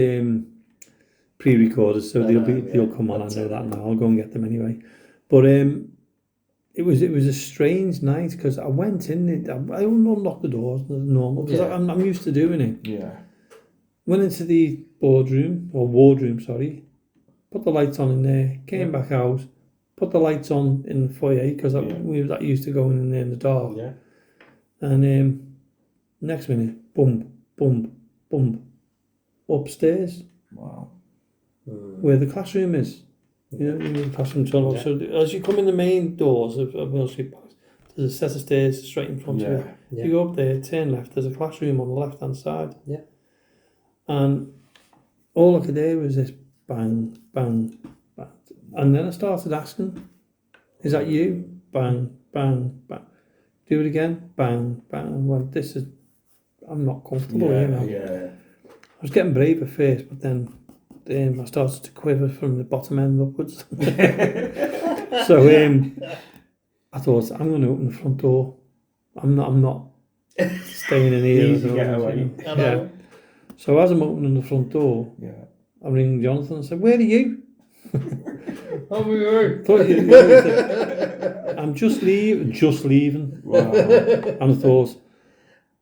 pre-recorded, so they'll yeah, come on. I that's know it. that now. I'll go and get them anyway. But it was a strange night because I went in. I unlocked the doors as normal because Yeah. I'm used to doing it. Yeah. Went into the wardroom, sorry. Put the lights on in there. Came back out. Put the lights on in the foyer because we were that used to going in there in the dark. Yeah. And next minute, boom, boom, boom, upstairs Wow. where the classroom is. You know the classroom tunnel. Yeah. So as you come in the main doors of Mill Street Park, there's a set of stairs straight in front of you. Yeah. You go up there, turn left. There's a classroom on the left hand side. Yeah. And all I could hear was this bang, bang, bang. And then I started asking, "Is that you?" Bang, bang, bang. Do it again. Bang, bang. Well, I'm not comfortable here now. Yeah. I was getting brave at first, but then I started to quiver from the bottom end upwards. So I thought, I'm going to open the front door. I'm not staying in here. Easy getaway. I know. Yeah. So as I'm opening the front door, Yeah. I ring Jonathan and said, "Where are you?" Oh my God. Thought I'm just leaving. Wow. And I thought,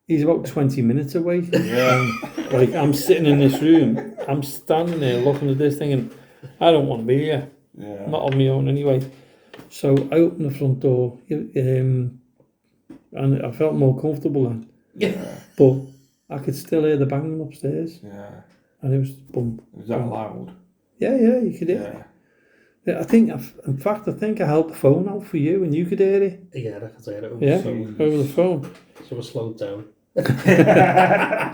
he's about 20 minutes away. Yeah. Like, I'm sitting in this room, I'm standing there looking at this thing, and I don't want to be here. Yeah. Not on my own anyway. So I opened the front door, and I felt more comfortable then. Yeah. But I could still hear the banging upstairs, Yeah. and it was boom. Was that loud? Yeah, you could hear it. Yeah, I think I held the phone out for you, and you could hear it. Yeah, I could hear it. Yeah, So over the phone. I slowed down.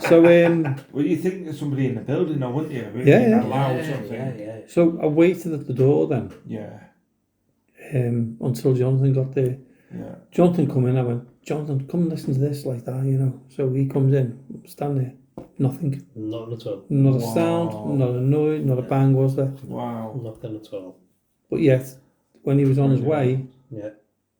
So Well, you think there's somebody in the building, though, wouldn't you? Really Yeah. that loud sort of thing. Yeah. so I waited at the door then, Yeah. until Jonathan got there. Yeah. Jonathan come in, I went, "Jonathan, come and listen to this," like that, you know. So he comes in, stand there, nothing. Nothing at all. Not a Wow. sound, not a noise, not a bang was there. Wow. Nothing at all. But yet, when he was on his way, Yeah.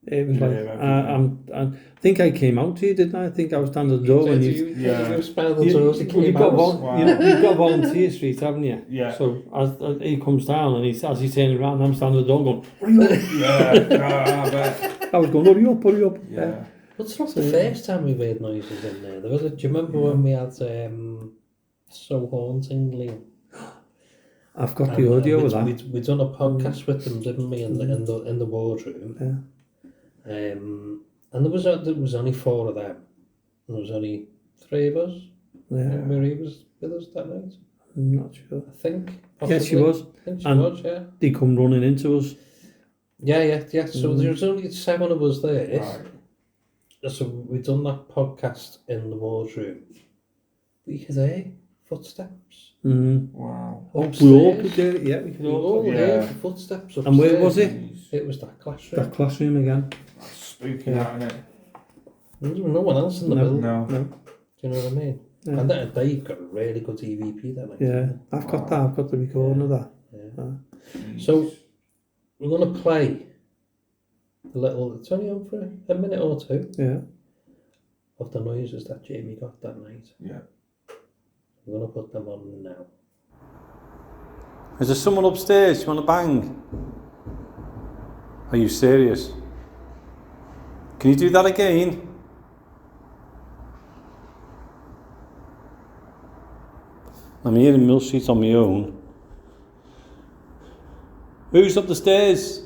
it was Yeah, like, everything. I think I came out to you, didn't I? I think I was standing at the door when you... You spelled the doors, he came You've got, out. Wow. you've got Volunteer Street, haven't you? Yeah. So as he comes down and as he's turning around, I'm standing at the door going, "Hurry up!" Yeah. I bet. I was going, hurry up. Yeah. But it's not the first time we've heard noises in there. There was do you remember when we had So Hauntingly? I've got the audio of that. We'd done a podcast with them, didn't we, in the wardroom? Yeah. And there was only 4 of them. And there was only 3 of us. Yeah. Marie was with us that night, I'm not sure. I think. Yes, she possibly. was. I think she And- was, yeah. They come running into us. Yeah. So there was only 7 of us there. Right. So we'd done that podcast in the wardroom. We could hear footsteps. Mm. Wow. We all Upstairs. could do it. Yeah, we could We all. all Yeah. heard the footsteps upstairs. And where was it? Jeez. It was that classroom. That classroom again. That's spooky, Yeah. that, isn't it? There was no one else in the No. building. No. No. Do you know what I mean? Yeah. And then they've got a really good EVP then. I think. Yeah, I've got that. I've got the recording of that. Jeez. So we're going to play a little, it's only on for a minute or 2 Yeah. of the noises that Jamie got that night. Yeah. We're going to put them on now. Is there someone upstairs? You want to bang? Are you serious? Can you do that again? I'm here in Mill Street on my own. Who's up the stairs?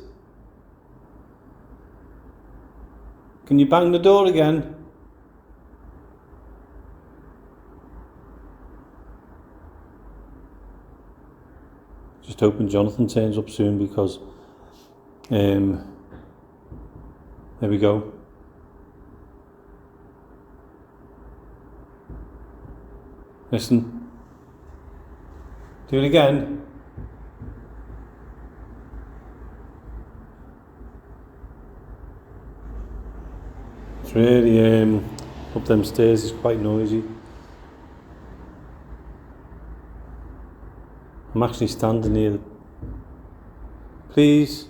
Can you bang the door again? Just hoping Jonathan turns up soon because there we go. Listen. Do it again. It's really up them stairs is quite noisy. I'm actually standing here. Please.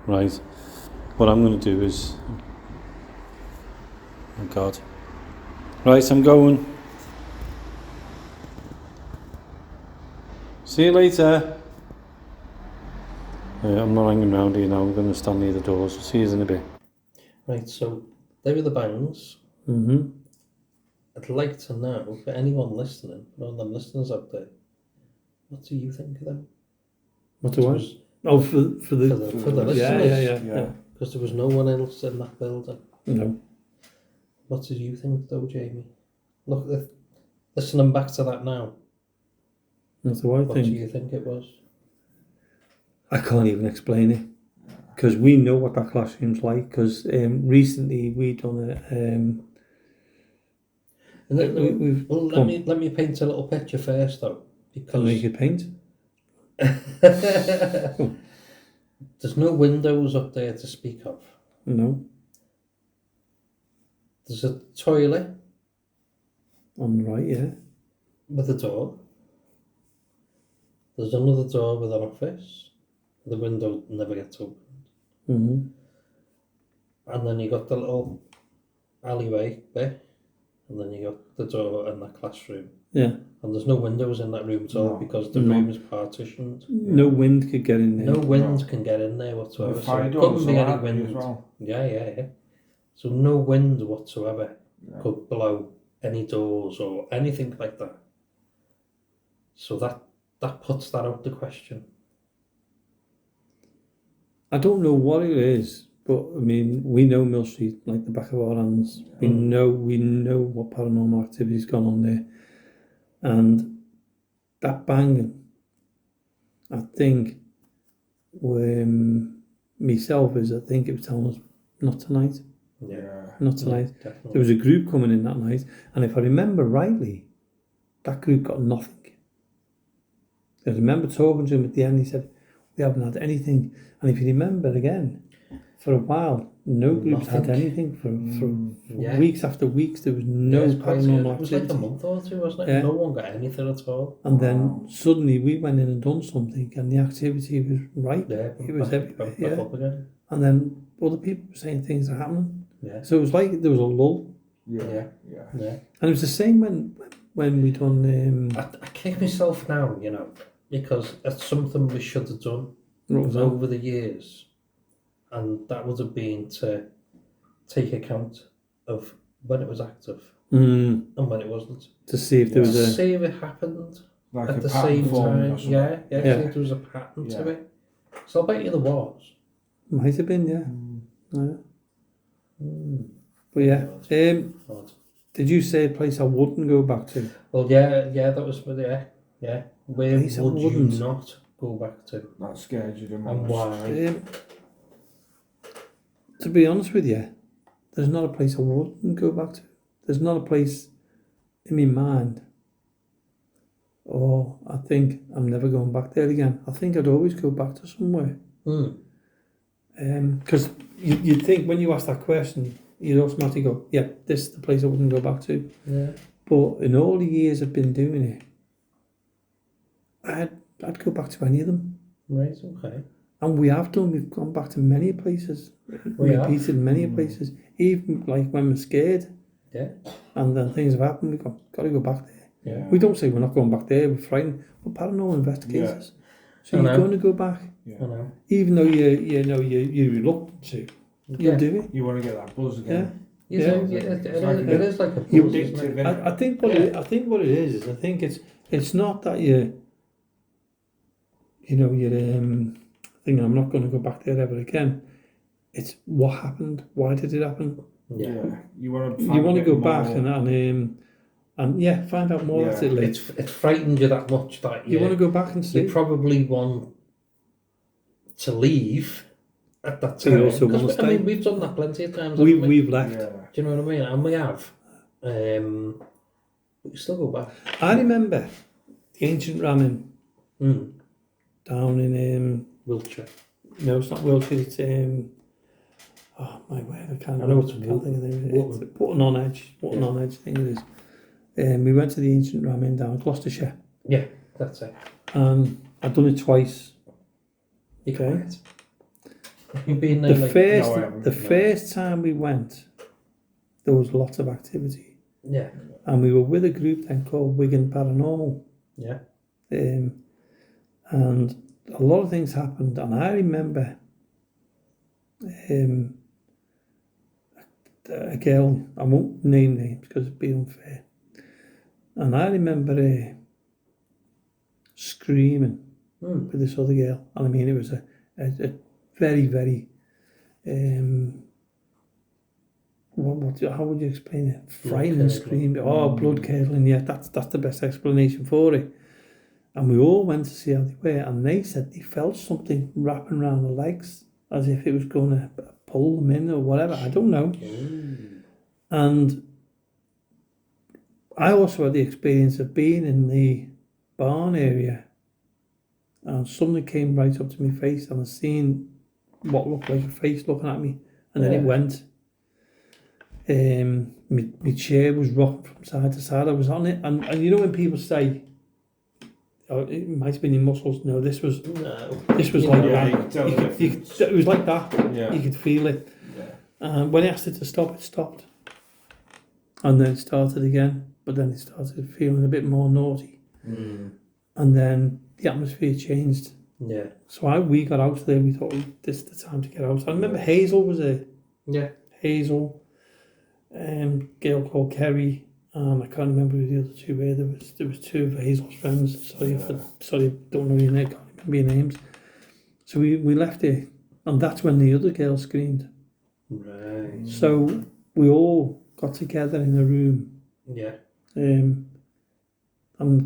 Right. What I'm going to do is... Oh God. Right, I'm going. See you later. I'm not hanging around here now. I'm going to stand near the doors. See you in a bit. Right, so they were the bangs. Mm-hmm. I'd like to know, for anyone listening, for all them listeners out there, what do you think of them? What do I? Oh, for the For the listeners. Yeah. Because there was no one else in that building. No. What did you think, though, Jamie? Look, listening back to that now. What do I What think? do you think it was? I can't even explain it. Because we know what that classroom's like. Because recently we done a... let me paint a little picture first, though. Because make it paint? There's no windows up there to speak of. No. There's a toilet. On the right, yeah. With a door. There's another door with an office. The window never gets opened. Mm-hmm. And then you got the little alleyway bit. And then you got the door in the classroom. Yeah. And there's no windows in that room at all because the room is partitioned. No wind could get in there. No wind can get in there whatsoever. The fire so doors couldn't be are any wind. as well. Yeah. So no wind whatsoever could blow any doors or anything like that. So that puts that out the question. I don't know what it is, but I mean, we know Mill Street like the back of our hands. We know what paranormal activity's gone on there, and that banging. I think, myself is I think it was telling us not tonight. Yeah. Not tonight. Yeah, There was a group coming in that night, and if I remember rightly, that group got nothing. I remember talking to him at the end. He said, "We haven't had anything." And if you remember again, for a while, no groups had anything for weeks after weeks. There was no paranormal activity. It was like a month or two, wasn't it? Yeah. No one got anything at all. And then suddenly we went in and done something, and the activity was right. Yeah, it was everywhere. back up again. And then other people were saying things are happening. Yeah. So it was like there was a lull. Yeah. And it was the same when we done. I kick myself now, because it's something we should have done What was that? over the years, and that would have been to take account of when it was active and when it wasn't. To see if there was a... See if it happened Like at a the pattern same forming time. or something. Yeah, see if there was a pattern to it. So I'll bet you there was. Might have been, yeah. But yeah, Odd. did you say a place I wouldn't go back to? Well, yeah, that was for yeah. Where Place I would you wouldn't. not go back to, That scared you the and most. why? To be honest with you, there's not a place I wouldn't go back to. There's not a place in my mind. Oh, I think I'm never going back there again. I think I'd always go back to somewhere. Because you'd think when you ask that question, you'd automatically go, yeah, this is the place I wouldn't go back to. Yeah. But in all the years I've been doing it, I'd go back to any of them. Right. Okay. And we've gone back to many places. Repeated many places. Even like when we're scared. Yeah. And then things have happened, we've got to go back there. Yeah. We don't say we're not going back there, we're frightened. But paranormal investigators. So I you're know. going to go back. I know. Even though you're reluctant to. You'll do it. You want to get that buzz again. It is like a buzz, isn't it? I think what it is I think it's not that you're thinking I'm not going to go back there ever again. It's what happened. Why did it happen? Yeah. You want to go back and find out more about it later. It frightened you that much that you want to go back and see. You probably want to leave at that time. You also want to stay. We've done that plenty of times. We've left. Do you know what I mean? And we have. But you still go back. I remember the ancient ramen down in Wiltshire. No, it's not Wiltshire. It's oh my word, I can't think of the name. It's Button on Edge. Button on Edge thing it is. We went to the ancient ram inn down in Gloucestershire. Yeah, that's it. I'd done it twice. You Okay. quiet. You've been there The first time we went, there was lots of activity. Yeah. And we were with a group then called Wigan Paranormal. Yeah. And a lot of things happened. And I remember a girl, I won't name names because it'd be unfair. And I remember her screaming with this other girl. And I mean, it was a very, very, how would you explain it? Frightening scream. Oh, blood curdling. Yeah, that's the best explanation for it. And we all went to see how they were, and they said they felt something wrapping around the legs as if it was going to pull them in or whatever. I don't know. And I also had the experience of being in the barn area, and something came right up to my face, and I seen what looked like a face looking at me, and then it went. My chair was rocking from side to side. I was on it, and you know when people say, "Oh, it might have been your muscles." No, this was like that. It was like that. Yeah. You could feel it. Yeah. When I asked it to stop, it stopped, and then it started again. But then it started feeling a bit more naughty, and then the atmosphere changed. Yeah. So we got out there. We thought this is the time to get out. I remember Hazel was there. Yeah. Hazel, girl called Kerry. I can't remember who the other two were. There was two of Hazel's friends. Sorry, don't know your name. Can't remember your names. So we left it, and that's when the other girl screamed. Right. So we all got together in a room. Yeah. And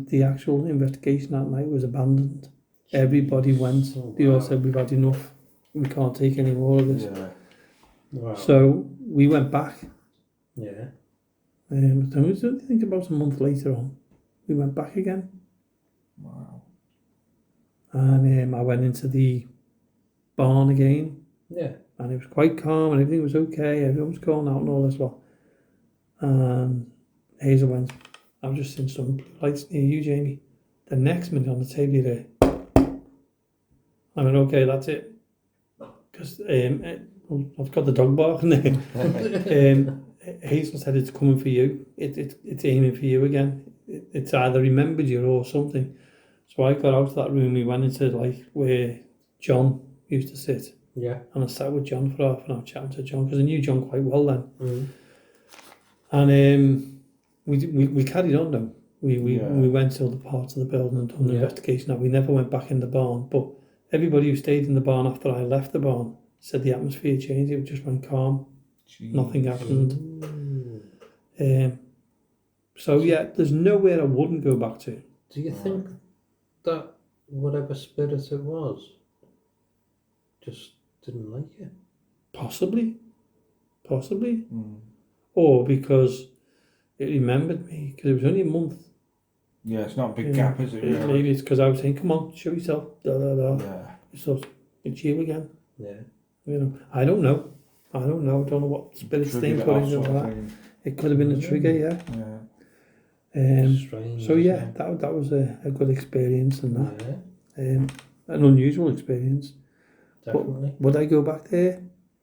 the actual investigation that night was abandoned. Everybody went. They all said, "We've had enough. We can't take any more of this." Yeah. Wow. So we went back. Yeah. I think about a month later on, we went back again. Wow. And I went into the barn again. Yeah. And it was quite calm and everything was okay. Everyone was calling out and all this lot. And Hazel went, "I've just seen some blue lights near you, Jamie." The next minute on the table there, I went, "Okay, that's it." Because I've got the dog barking there. Hazel said it's coming for you. It's aiming for you again. It's either remembered you or something. So I got out of that room. We went into like where John used to sit. Yeah. And I sat with John for half an hour chatting to John because I knew John quite well then. And we carried on though. We went to other parts of the building and done the investigation. Now we never went back in the barn, but everybody who stayed in the barn after I left the barn said the atmosphere changed. It just went calm. Jeez. Nothing happened. So yeah, there's nowhere I wouldn't go back to. Do you think that whatever spirit it was just didn't like it? Possibly. Or because it remembered me, because it was only a month. Yeah, it's not a big gap, is it? Really? Maybe it's because I was saying, "Come on, show yourself." Yeah. It's you again. Yeah. You know, I don't know. I don't know what spirit thing put into that. It could have been a trigger, yeah. Strange. So yeah, that was a good experience and that. An unusual experience. Definitely. But would I go back there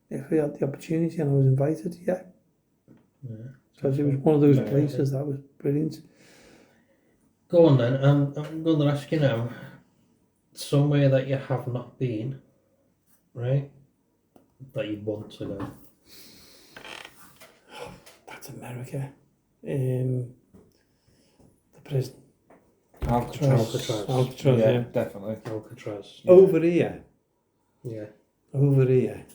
if I had the opportunity and I was invited? Yeah. Because it was one of those places that was brilliant. Go on then, I'm going to ask you now, somewhere that you have not been, right? That you want to go. That's America. The prison. Alcatraz, yeah, definitely. Alcatraz. Yeah. Over here. Yeah. Over here.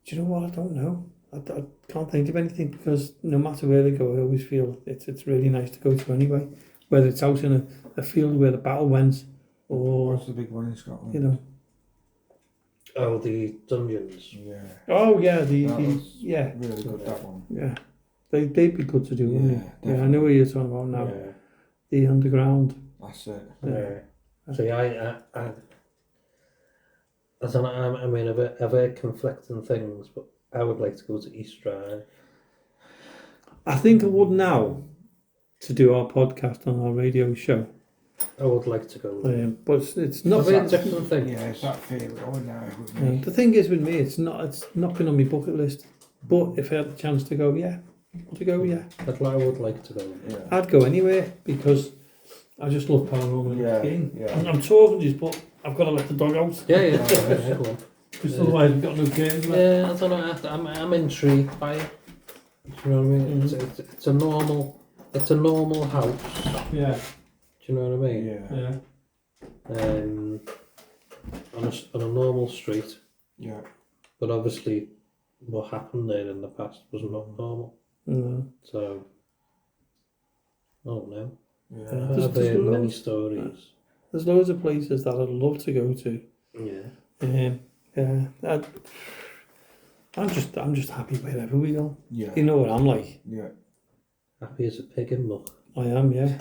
Do you know what? I don't know. I can't think of anything because no matter where I go, I always feel it's really nice to go to anyway. Whether it's out in a field where the battle went, or what's the big one in Scotland? You know. Oh, the dungeons. Yeah. Oh yeah, really good that one. Yeah, they'd be good to do, wouldn't they? Yeah, I know what you're talking about now. Yeah. The underground. That's it. Yeah. See, I don't know. I mean, I've heard conflicting things, but I would like to go to East Drive. I think I would now to do our podcast on our radio show. I would like to go. But it's not It's a that. different thing. Yeah, it's that fear going now with me. The thing is with me, it's not been on my bucket list. But if I had the chance to go, yeah. I would like to go. Yeah. I'd go anywhere because I just love paranormal game. Yeah. And I'm talking to you, but I've got to let the dog out. Yeah, go on. Because otherwise we've got no games left. Yeah, I don't know. I'm intrigued by it. Do you know what I mean? Mm-hmm. It's a normal house. Yeah. Do you know what I mean? Yeah. On a normal street, Yeah. but obviously, what happened there in the past was not normal. No. So, I don't know. Yeah. I've There's heard many loads. stories. There's loads of places that I'd love to go to. Yeah. Yeah. I'm just happy wherever we go. Yeah. You know what I'm like. Yeah. Happy as a pig in muck. I am, yeah.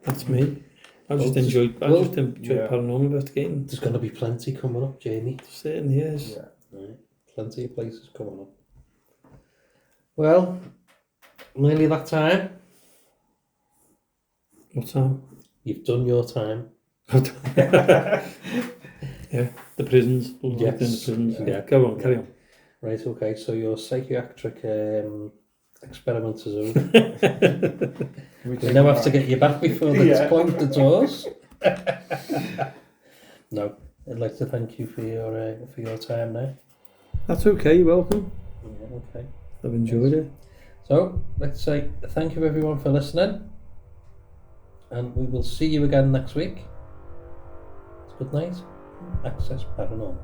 That's me. I just enjoy yeah. paranormal investigating. There's going to be plenty coming up, Jamie. Certainly is. Yeah. Right. Plenty of places coming up. Well, nearly that time. What time? You've done your time. Yeah, the prisons. Yes. In the prisons. Yeah. Yeah, go on, carry on. Right, okay, so your psychiatric experiment is over. We now have to get you back before they close the doors. No, I'd like to thank you for your time now. That's okay, you're welcome. Yeah, okay. I've enjoyed it. So, let's say thank you everyone for listening. And we will see you again next week. Good night. Access Paranormal.